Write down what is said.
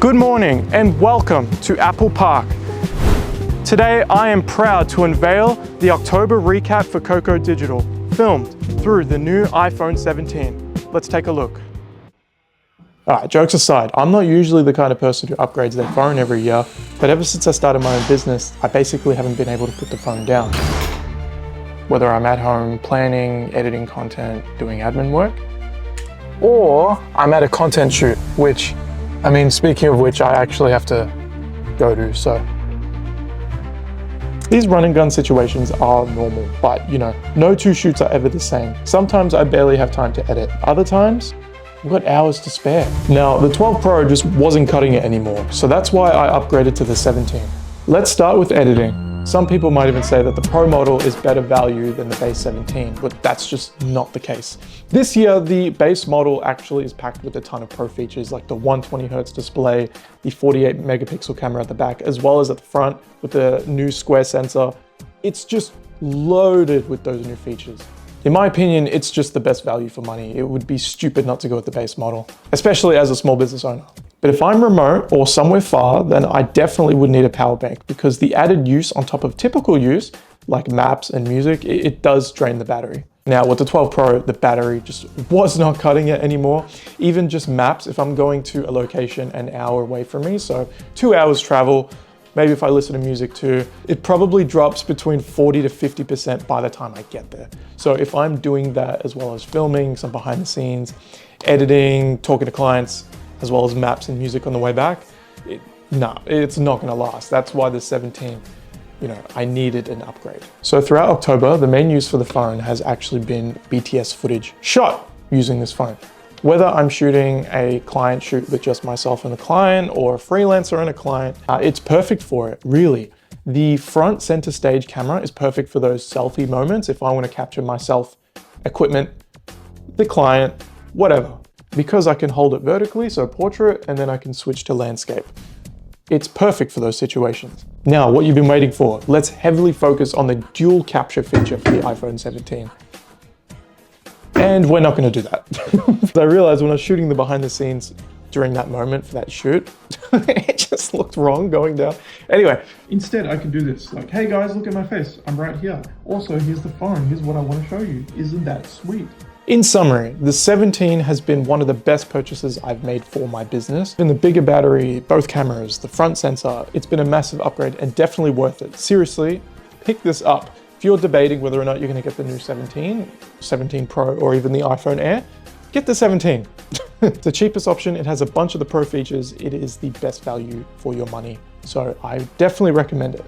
Good morning and welcome to Apple Park. Today I am proud to unveil the October recap for COCO Digital, filmed through the new iPhone 17. Let's take a look. Alright, jokes aside, I'm not usually the kind of person who upgrades their phone every year, but ever since I started my own business, I basically haven't been able to put the phone down. Whether I'm at home planning, editing content, doing admin work, or I'm at a content shoot, which, speaking of which, I actually have to go to, so. These run and gun situations are normal, but no two shoots are ever the same. Sometimes I barely have time to edit. Other times, I've got hours to spare. Now, the 12 Pro just wasn't cutting it anymore, so that's why I upgraded to the 17. Let's start with editing. Some people might even say that the Pro model is better value than the base 17, but that's just not the case. This year, the base model actually is packed with a ton of Pro features like the 120Hz display, the 48 megapixel camera at the back, as well as at the front with the new square sensor. It's just loaded with those new features. In my opinion, it's just the best value for money. It would be stupid not to go with the base model, especially as a small business owner. But if I'm remote or somewhere far, then I definitely would need a power bank because the added use on top of typical use, like maps and music, it does drain the battery. Now with the 12 Pro, the battery just was not cutting it anymore. Even just maps, if I'm going to a location an hour away from me, so 2 hours travel, maybe if I listen to music too, it probably drops between 40 to 50% by the time I get there. So if I'm doing that as well as filming, some behind the scenes, editing, talking to clients, as well as maps and music on the way back, it's not gonna last. That's why the 17, I needed an upgrade. So throughout October, the main use for the phone has actually been BTS footage shot using this phone. Whether I'm shooting a client shoot with just myself and the client or a freelancer and a client, it's perfect for it, really. The front center stage camera is perfect for those selfie moments if I want to capture myself, equipment, the client, whatever. Because I can hold it vertically, so portrait, and then I can switch to landscape. It's perfect for those situations. Now, what you've been waiting for, let's heavily focus on the dual capture feature for the iPhone 17. And we're not gonna do that. I realized when I was shooting the behind the scenes during that moment for that shoot, it just looked wrong going down. Anyway, instead I can do this. Like, hey guys, look at my face. I'm right here. Also, here's the phone. Here's what I wanna show you. Isn't that sweet? In summary, the 17 has been one of the best purchases I've made for my business. In the bigger battery, both cameras, the front sensor, it's been a massive upgrade and definitely worth it. Seriously, pick this up. If you're debating whether or not you're gonna get the new 17 Pro, or even the iPhone Air, get the 17. It's the cheapest option. It has a bunch of the Pro features. It is the best value for your money. So I definitely recommend it.